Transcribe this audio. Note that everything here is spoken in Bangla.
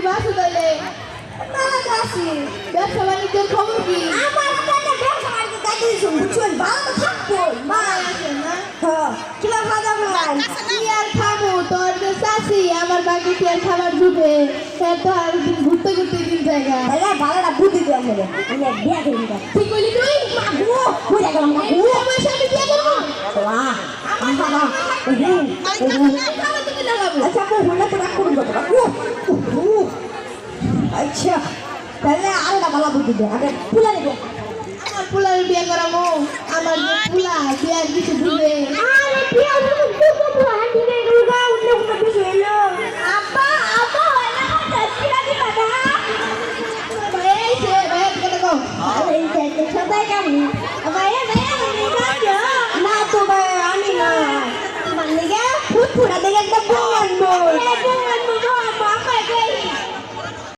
বাসু তাইলে ভালো আছি। ব্যবসা বাণিজ্যের খবর কি? আমার কাছে ব্যবসা বাণিজ্য দেখেছি, বুঝছেন? ভালো তো থাকবো। ভালো আছেন না? হ্যাঁ, কিলা খাওয়া দাওয়া করলেন? কি আর খাবো, তোর যে চাষি আমার বাকি কি আর খাবার জুটে? সে তো আর দিন ঘুরতে ঘুরতে দিন জায়গা। তাহলে ভালোটা বুদ্ধি দিয়ে আসলে আমি এক বিয়া করি না। ঠিক কইলি তুই? মাগু, বুঝা গেলাম মাগু। আমার সাথে বিয়ে করবো? বাহ, আমার বাবা, খাবার তুমি লাগাবো। আচ্ছা আপু হলে তো রাগ করুন কত আচ্ছা তাহলে আরেকটা ভালো বুদ্ধি দিয়ে আগে ফুলা দেবো। আমার পোলার বিয়ে করাবো, আমার যে পোলা বিয়ার কিছু দিবে। আরে বিয়া হলো কত ফুলা দিবে দুর্গা উঠলে কোনো কিছু এলো আব্বা আব্বা হলে মত কিরা দিবা না এই সে ভাই কথা কও। আরে এই যে সবাই গানি ভাইয়া ভাইয়া আমি না তো ভাই আমি না মানে গা ফুট ফুটা